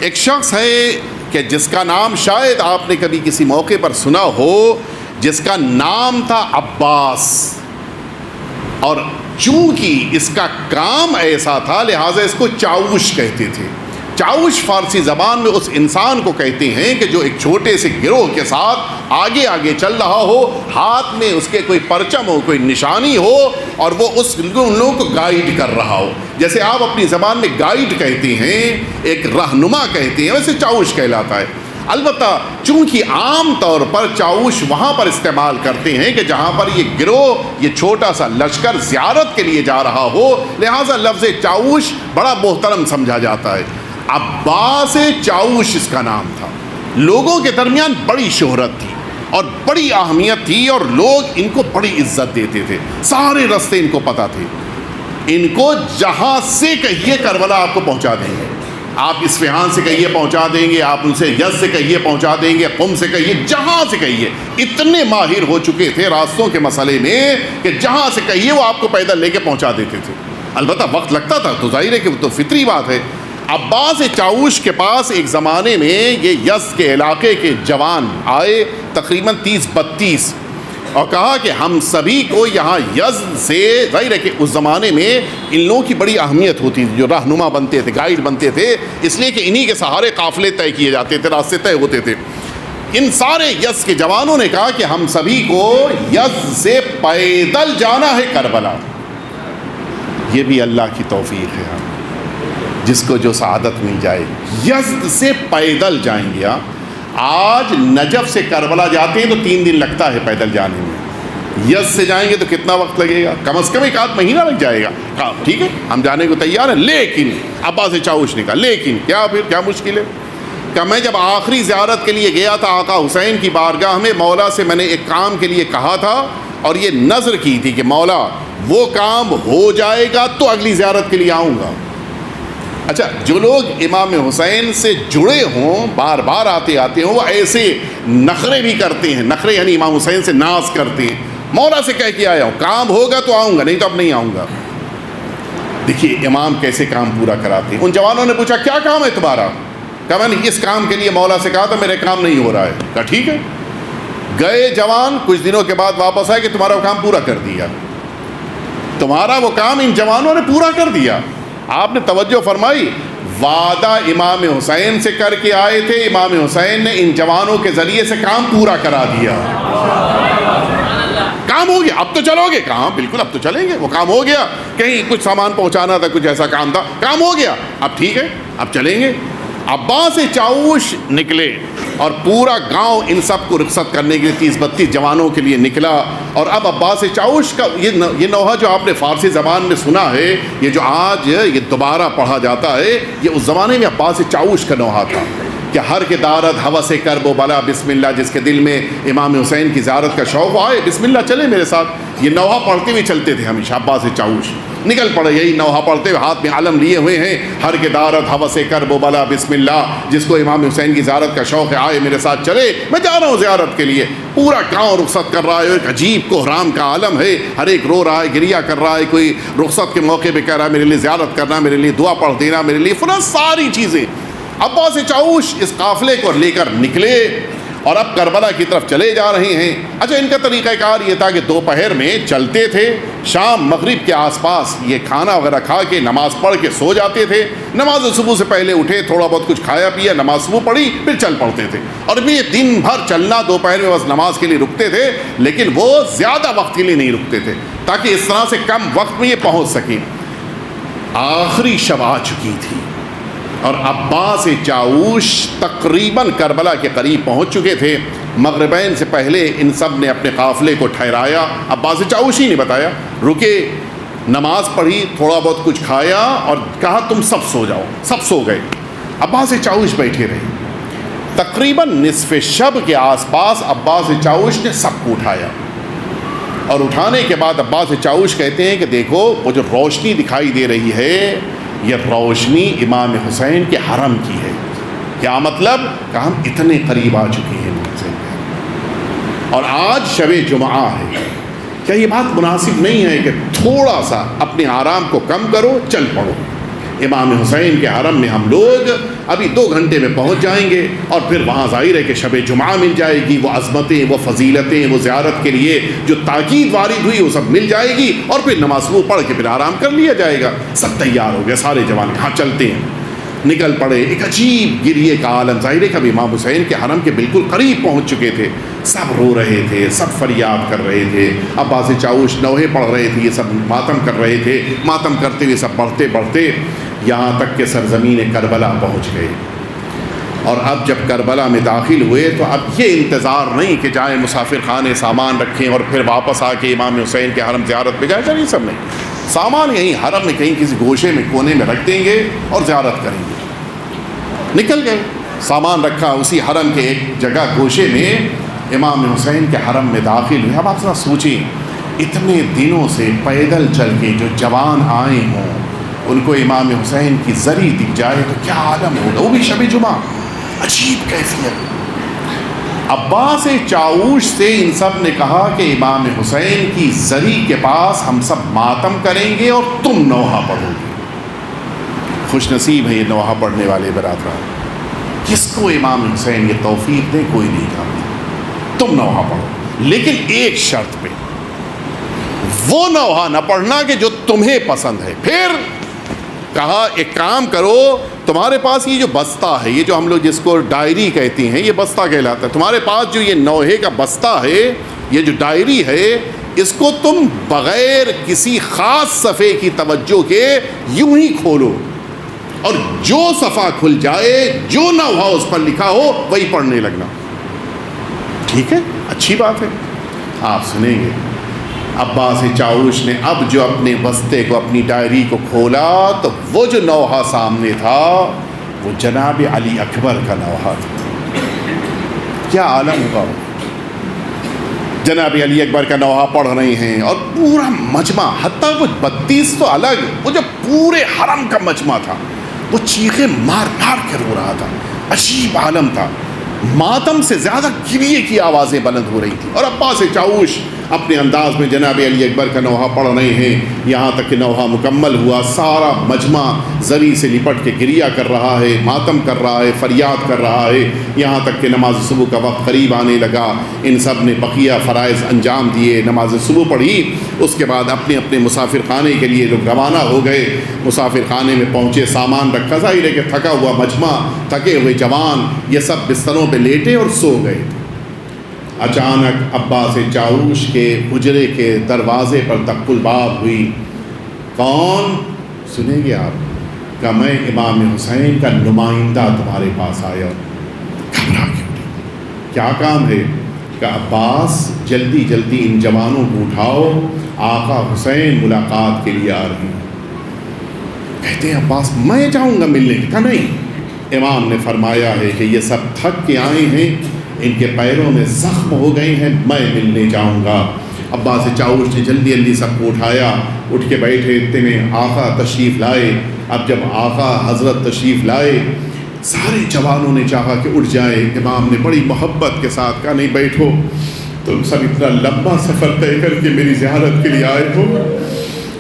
ایک شخص ہے کہ جس کا نام شاید آپ نے کبھی کسی موقع پر سنا ہو، جس کا نام تھا عباس، اور چونکہ اس کا کام ایسا تھا لہٰذا اس کو چاوش کہتے تھے۔ چاوش فارسی زبان میں اس انسان کو کہتے ہیں کہ جو ایک چھوٹے سے گروہ کے ساتھ آگے آگے چل رہا ہو، ہاتھ میں اس کے کوئی پرچم ہو، کوئی نشانی ہو، اور وہ ان لوگوں کو گائیڈ کر رہا ہو۔ جیسے آپ اپنی زبان میں گائیڈ کہتے ہیں، ایک رہنما کہتے ہیں، ویسے چاوش کہلاتا ہے۔ البتہ چونکہ عام طور پر چاوش وہاں پر استعمال کرتے ہیں کہ جہاں پر یہ گروہ، یہ چھوٹا سا لشکر زیارت کے لیے جا رہا ہو، لہٰذا لفظ چاوش بڑا محترم سمجھا جاتا ہے۔ عباس چاوش اس کا نام تھا۔ لوگوں کے درمیان بڑی شہرت تھی اور بڑی اہمیت تھی، اور لوگ ان کو بڑی عزت دیتے تھے، سارے راستے ان کو پتہ تھے۔ ان کو جہاں سے کہیے کربلا آپ کو پہنچا دیں گے، آپ اصفہان سے کہیے پہنچا دیں گے، آپ ان سے یزد سے کہیے پہنچا دیں گے، قم سے کہیے، جہاں سے کہیے۔ اتنے ماہر ہو چکے تھے راستوں کے مسئلے میں کہ جہاں سے کہیے وہ آپ کو پیدل لے کے پہنچا دیتے تھے۔ البتہ وقت لگتا تھا، تو ظاہر ہے کہ وہ تو فطری بات ہے۔ عباس چاوش کے پاس ایک زمانے میں یہ یزد کے علاقے کے جوان آئے، تقریباً 30-32، اور کہا کہ ہم سبھی کو یہاں یزد سے، ظاہر ہے کہ اس زمانے میں ان لوگوں کی بڑی اہمیت ہوتی تھی، جو رہنما بنتے تھے، گائیڈ بنتے تھے، اس لیے کہ انہی کے سہارے قافلے طے کیے جاتے تھے، راستے طے ہوتے تھے۔ ان سارے یزد کے جوانوں نے کہا کہ ہم سبھی کو یزد سے پیدل جانا ہے کربلا۔ یہ بھی اللہ کی توفیق ہے، جس کو جو سعادت مل جائے، یزد سے پیدل جائیں گے۔ آج نجف سے کربلا جاتے ہیں تو 3 دن لگتا ہے پیدل جانے میں، یزد سے جائیں گے تو کتنا وقت لگے گا؟ کم از کم 1 مہینہ لگ جائے گا۔ کہا ٹھیک ہے، ہم جانے کو تیار ہیں، لیکن عباس چاوش نے کہا لیکن کیا مشکل ہے؟ کہ میں جب آخری زیارت کے لیے گیا تھا آقا حسین کی بارگاہ میں، مولا سے میں نے ایک کام کے لیے کہا تھا اور یہ نذر کی تھی کہ مولا وہ کام ہو جائے گا تو اگلی زیارت کے لیے آؤں گا۔ اچھا، جو لوگ امام حسین سے جڑے ہوں، بار بار آتے ہوں، وہ ایسے نخرے بھی کرتے ہیں، نخرے یعنی امام حسین سے ناز کرتے ہیں۔ مولا سے کہہ کے آیا ہوں، کام ہوگا تو آؤں گا، نہیں تو اب نہیں آؤں گا۔ دیکھیے امام کیسے کام پورا کراتے ہیں۔ ان جوانوں نے پوچھا کیا کام ہے تمہارا؟ کہا میں نے اس کام کے لیے مولا سے کہا تھا، میرے کام نہیں ہو رہا ہے۔ کہا ٹھیک ہے۔ گئے جوان، کچھ دنوں کے بعد واپس آئے کہ تمہارا وہ کام پورا کر دیا۔ تمہارا وہ کام ان جوانوں نے پورا کر دیا۔ آپ نے توجہ فرمائی، وعدہ امام حسین سے کر کے آئے تھے، امام حسین نے ان جوانوں کے ذریعے سے کام پورا کرا دیا۔ کام ہو گیا، اب تو چلو گے؟ کہاں بالکل، اب تو چلیں گے، وہ کام ہو گیا۔ کہیں کچھ سامان پہنچانا تھا، کچھ ایسا کام تھا، کام ہو گیا، اب ٹھیک ہے، اب چلیں گے۔ عباس چاوش نکلے اور پورا گاؤں ان سب کو رخصت کرنے کے لیے 30-32 جوانوں کے لیے نکلا۔ اور اب عباس چاوش کا یہ نوحہ جو آپ نے فارسی زبان میں سنا ہے، یہ جو آج یہ دوبارہ پڑھا جاتا ہے، یہ اس زمانے میں عباس چاوش کا نوحہ تھا کہ ہر کے دارد ہوس کرب و بلا بسم اللہ، جس کے دل میں امام حسین کی زیارت کا شوق آئے، بسم اللہ چلے میرے ساتھ۔ یہ نوحہ پڑھتے ہوئے چلتے تھے ہمیشہ۔ عباس چاوش نکل پڑے یہی نوحہ پڑھتے ہوئے، ہاتھ میں علم لیے ہوئے ہیں، ہر کے دارد ہوس کرب و بلا بسم اللہ، جس کو امام حسین کی زیارت کا شوق ہے آئے میرے ساتھ چلے، میں جا رہا ہوں زیارت کے لیے۔ پورا گاؤں رخصت کر رہا ہے، ایک عجیب کوہرام کا عالم ہے، ہر ایک رو رہا ہے، گریہ کر رہا ہے، کوئی رخصت کے موقع پہ کہہ رہا ہے میرے لیے زیارت کرنا، میرے لیے دعا پڑھ دینا، میرے لیے فلاں ساری چیزیں۔ عباس چاوش اس قافلے کو لے کر نکلے اور اب کربلا کی طرف چلے جا رہے ہیں۔ اچھا، ان کا طریقہ کار یہ تھا کہ دوپہر میں چلتے تھے، شام مغرب کے آس پاس یہ کھانا وغیرہ کھا کے نماز پڑھ کے سو جاتے تھے۔ نماز صبح سے پہلے اٹھے، تھوڑا بہت کچھ کھایا پیا، نماز صبح پڑھی، پھر چل پڑتے تھے۔ اور یہ دن بھر چلنا، دوپہر میں بس نماز کے لیے رکتے تھے، لیکن وہ زیادہ وقت کے لیے نہیں رکتے تھے تاکہ اس طرح سے کم وقت میں یہ پہنچ سکیں۔ آخری شب آ چکی تھی اور عباس چاوش تقریباً کربلا کے قریب پہنچ چکے تھے۔ مغربین سے پہلے ان سب نے اپنے قافلے کو ٹھہرایا، عباس چاوش ہی نے بتایا، رکے، نماز پڑھی، تھوڑا بہت کچھ کھایا اور کہا تم سب سو جاؤ۔ سب سو گئے، عباس چاوش بیٹھے رہے۔ تقریباً نصف شب کے آس پاس عباس چاوش نے سب کو اٹھایا، اور اٹھانے کے بعد عباس چاوش کہتے ہیں کہ دیکھو وہ جو روشنی دکھائی دے رہی ہے، یہ روشنی امام حسین کے حرم کی ہے۔ کیا مطلب؟ کہ ہم اتنے قریب آ چکے ہیں حسین اور آج شب جمعہ ہے۔ کیا یہ بات مناسب نہیں ہے کہ تھوڑا سا اپنے آرام کو کم کرو، چل پڑو؟ امام حسین کے حرم میں ہم لوگ ابھی 2 گھنٹے میں پہنچ جائیں گے، اور پھر وہاں ظاہر ہے کہ شب جمعہ مل جائے گی، وہ عظمتیں، وہ فضیلتیں، وہ زیارت کے لیے جو تاکید وارد ہوئی وہ سب مل جائے گی، اور پھر نماز صبح پڑھ کے پھر آرام کر لیا جائے گا۔ سب تیار ہو گئے، سارے جوان ہاں چلتے ہیں، نکل پڑے۔ ایک عجیب گریے کا عالم، ظاہر ہے کہ ابھی امام حسین کے حرم کے بالکل قریب پہنچ چکے تھے، سب رو رہے تھے، سب فریاد کر رہے تھے، عباس چاوش نوحے پڑھ رہے تھے، یہ سب ماتم کر رہے تھے، ماتم کرتے ہوئے سب بڑھتے بڑھتے یہاں تک کہ سرزمین کربلا پہنچ گئے۔ اور اب جب کربلا میں داخل ہوئے تو اب یہ انتظار نہیں کہ جائیں مسافر خانے سامان رکھیں اور پھر واپس آ کے امام حسین کے حرم زیارت پہ جائیں، یہ سب نہیں، سامان یہیں حرم میں کہیں کسی گوشے میں کونے میں رکھ دیں گے اور زیارت کریں گے۔ نکل گئے، سامان رکھا اسی حرم کے ایک جگہ گوشے میں، امام حسین کے حرم میں داخل ہوئے۔ اب آپ ذرا سوچیں، اتنے دنوں سے پیدل چل کے جو جوان آئے ہوں ان کو امام حسین کی زری دکھ جائے تو کیا عالم ہوگا، وہ بھی شب جمعہ، عجیب کیفیت۔ عباس چاوش سے ان سب نے کہا کہ امام حسین کی زری کے پاس ہم سب ماتم کریں گے اور تم نوحہ پڑھو گے۔ خوش نصیب ہے یہ نوحہ پڑھنے والے برادران، کس کو امام حسین یہ توفیق دے، کوئی نہیں کرتا۔ تم نوحہ پڑھو، لیکن ایک شرط پہ، وہ نوحہ نہ پڑھنا کہ جو تمہیں پسند ہے۔ پھر کہا ایک کام کرو، تمہارے پاس یہ جو بستہ ہے، یہ جو ہم لوگ جس کو ڈائری کہتے ہیں، یہ بستہ کہلاتا ہے، تمہارے پاس جو یہ نوحے کا بستہ ہے، یہ جو ڈائری ہے، اس کو تم بغیر کسی خاص صفحے کی توجہ کے یوں ہی کھولو، اور جو صفحہ کھل جائے، جو نوحہ اس پر لکھا ہو وہی پڑھنے لگنا۔ ٹھیک ہے، اچھی بات ہے، آپ سنیں گے۔ عباس چاوش نے اب جو اپنے بستے کو، اپنی ڈائری کو کھولا تو وہ جو نوحہ سامنے تھا وہ جناب علی اکبر کا نوحہ تھا۔ کیا عالم ہوگا، جناب علی اکبر کا نوحہ پڑھ رہے ہیں اور پورا مجمع، حتیٰ وہ 32 تو الگ، وہ جو پورے حرم کا مجمع تھا وہ چیخیں مار مار کے رو رہا تھا۔ عجیب عالم تھا، ماتم سے زیادہ گریے کی آوازیں بلند ہو رہی تھیں، اور عباس چاوش اپنے انداز میں جناب علی اکبر کا نوحہ پڑھ رہے ہیں، یہاں تک کہ نوحہ مکمل ہوا، سارا مجمع زری سے لپٹ کے گریہ کر رہا ہے، ماتم کر رہا ہے، فریاد کر رہا ہے، یہاں تک کہ نماز صبح کا وقت قریب آنے لگا۔ ان سب نے بقیہ فرائض انجام دیے، نماز صبح پڑھی، اس کے بعد اپنے اپنے مسافر خانے کے لیے لوگ روانہ ہو گئے۔ مسافر خانے میں پہنچے، سامان رکھا، ظاہر ہے کہ تھکا ہوا مجمع، تھکے ہوئے جوان، یہ سب بستروں پہ لیٹے اور سو گئے۔ اچانک عباس چاوش کے حجرے کے دروازے پر دق الباب ہوئی۔ کون؟ سنیں گے آپ، کہ میں امام حسین کا نمائندہ تمہارے پاس آیا۔ گھبرا کے اٹھی، کیا کام ہے؟ کہ عباس جلدی جلدی ان جوانوں کو اٹھاؤ، آقا حسین ملاقات کے لیے آ رہے ہیں۔ کہتے ہیں عباس میں جاؤں گا ملنے کی؟ کہا نہیں، امام نے فرمایا ہے کہ یہ سب تھک کے آئے ہیں، ان کے پیروں میں زخم ہو گئے ہیں، میں ملنے جاؤں گا۔ عباس چاوش نے جلدی جلدی سب کو اٹھایا، اٹھ کے بیٹھے، اتنے میں آقا تشریف لائے۔ اب جب آقا حضرت تشریف لائے، سارے جوانوں نے چاہا کہ اٹھ جائے، امام نے بڑی محبت کے ساتھ کہا نہیں بیٹھو، تم سب اتنا لمبا سفر طے کر کے میری زیارت کے لیے آئے ہو،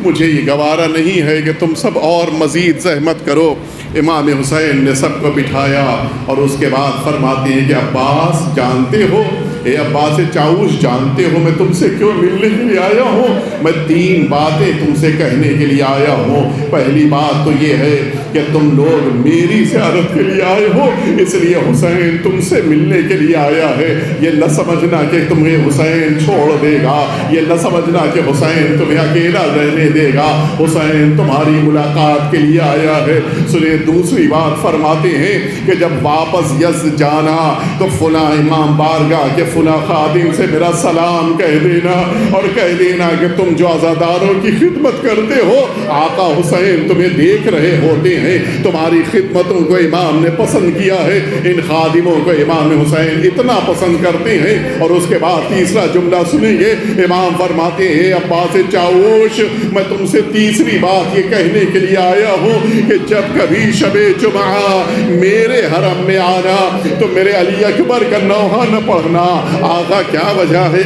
مجھے یہ گوارا نہیں ہے کہ تم سب اور مزید زحمت کرو۔ امام حسین نے سب کو بٹھایا اور اس کے بعد فرماتے ہیں کہ عباس جانتے ہو، اے عباس چاوش جانتے ہو میں تم سے کیوں ملنے کے لیے آیا ہوں؟ میں 3 باتیں تم سے کہنے کے لیے آیا ہوں۔ پہلی بات تو یہ ہے کہ تم لوگ میری زیارت کے لیے آئے ہو، اس لیے حسین تم سے ملنے کے لیے آیا ہے۔ یہ نہ سمجھنا کہ تمہیں حسین چھوڑ دے گا، یہ نہ سمجھنا کہ حسین تمہیں اکیلا رہنے دے گا، حسین تمہاری ملاقات کے لیے آیا ہے۔ سنیں دوسری بات فرماتے ہیں کہ جب واپس یزد جانا تو فلاں امام بارگاہ کے فلاں خادم سے میرا سلام کہہ دینا، اور کہہ دینا کہ تم جو عزاداروں کی خدمت کرتے ہو، آقا حسین تمہیں دیکھ رہے ہوتے ہیں، تمہاری خدمتوں کو امام نے پسند کیا ہے، ان خادموں کو امام حسین اتنا پسند کرتے ہیں۔ اور اس کے بعد تیسرا جملہ سنیں گے، امام فرماتے ہیں عباس چاوش میں تم سے تیسری بات یہ کہنے کے لیے آیا ہوں کہ جب کبھی شب جمعہ میرے حرم میں آنا تو میرے علی اکبر کا نوحہ نہ پڑھنا۔ آقا کیا وجہ ہے،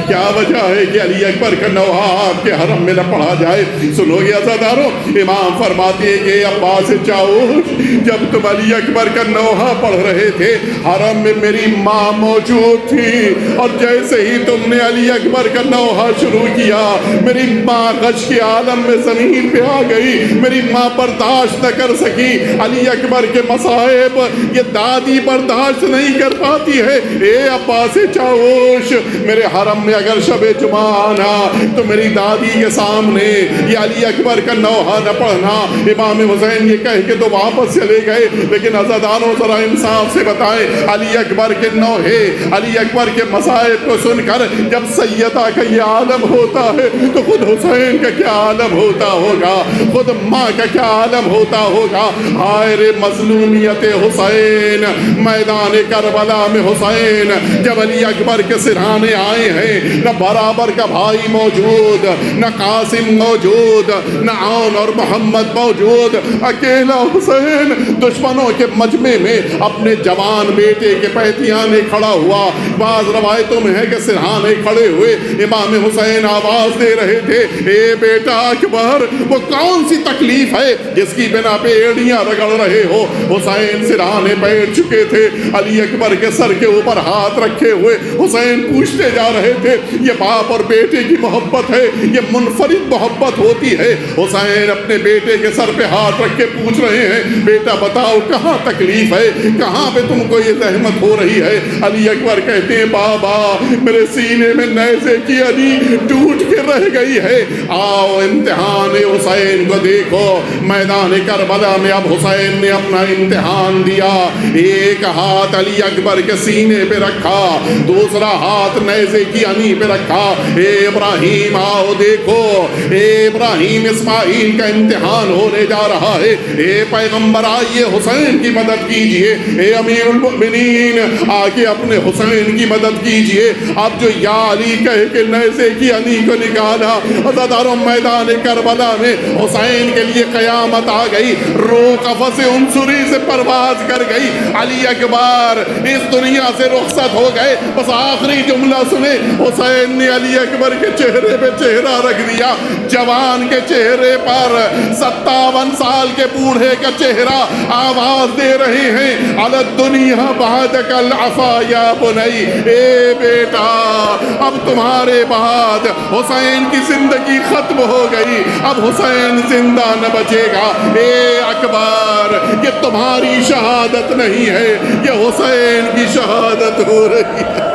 کیا وجہ ہے کہ علی اکبر کا نوحہ آپ کے حرم میں نہ پڑھا جائے؟ سنو گے عزادارو، امام فرماتے ہیں کہ عباس عباس چاؤش جب تم علی اکبر کا نوحہ پڑھ رہے تھے حرم میں میری ماں موجود تھی، اور جیسے ہی تم نے علی اکبر کا نوحہ شروع کیا میری ماں غش کے عالم میں زمین پہ آ گئی، میری ماں برداشت نہ کر سکی علی اکبر کے مصائب، یہ دادی برداشت نہیں کر پاتی ہے۔ اے عباس چاؤش میرے حرم میں اگر شب جمعہ آنا تو میری دادی کے سامنے یہ علی اکبر کا نوحہ نہ پڑھنا۔ امام حسین یہ کہہ کے تو واپس چلے گئے، لیکن عزاداروں ذرا انصاف سے بتائیں علی اکبر کے نوحے، علی اکبر کے مصائب کو سن کر جب سیدہ کا یہ عالم ہوتا ہے تو خود حسین کا کیا عالم ہوتا ہوگا، خود ماں کا کیا عالم ہوتا ہوگا۔ ہائے رے مظلومیت حسین، میدان کربلا میں حسین جب علی اکبر کے سرہانے آئے ہیں، نہ برابر کا بھائی موجود، نہ قاسم موجود، نہ عون اور محمد موجود، اکیلا حسین دشمنوں کے مجمع میں اپنے جوان بیٹے کے پہتیانے کھڑا ہوا۔ بعض روایتوں میں ہے کہ سرہانے کھڑے ہوئے امام حسین آواز دے رہے تھے، اے بیٹا اکبر وہ کون سی تکلیف ہے جس کی بنا پہ ایڑیاں رگڑ رہے ہو۔ حسین سرہانے بیٹھ چکے تھے، علی اکبر کے سر کے اوپر ہاتھ رکھے ہوئے حسین پوچھتے جا رہے تھے، یہ باپ اور بیٹے کی محبت ہے، یہ منفرد محبت ہوتی ہے۔ حسین اپنے بیٹے کے سر پہ ہاتھ رکھ کے پوچھ رہے ہیں، بیٹا بتاؤ کہاں تکلیف ہے، کہاں پہ تم کو یہ زحمت ہو رہی ہے۔ علی اکبر کہتے ہیں، بابا میرے سینے میں نیزے کی علی ٹوٹ کے رہ گئی ہے۔ آؤ امتحان حسین کو دیکھو، میدان کربلا میں اب حسین نے اپنا امتحان دیا۔ ایک ہاتھ علی اکبر کے سینے پہ رکھا، دوسرا ہاتھ نیزے کی علی پہ رکھا۔ اے ابراہیم آؤ دیکھو، اے ابراہیم اسماعیل کا امتحان ہونے جا رہا ہے۔ اے پیغمبر آئیے حسین کی مدد کیجئے، اے امیر المؤمنین آگے اپنے حسین کی مدد کیجئے۔ اب جو یا علی کہہ کے نیزے کی علی کو نکالا، عزاداروں میدان کربلا میں حسین کے لیے قیامت آ گئی، روح قفص عنصری سے پرواز کر گئی۔ علی اکبر اس دنیا سے رخصت ہو گئے، بس آخری جملہ سنے، حسین نے علی اکبر کے چہرے پہ چہرہ رکھ دیا، جوان کے چہرے پر 57 سال کے بوڑھے کا چہرہ، آواز دے رہے ہیں، علی الدنیا بعدک العفا یا بنی، اے بیٹا اب تمہارے بعد حسین کی زندگی ختم ہو گئی، اب حسین زندہ نہ بچے گا۔ اے اکبر یہ تمہاری شہادت نہیں ہے، یہ حسین کی شہادت ہو رہی ہے۔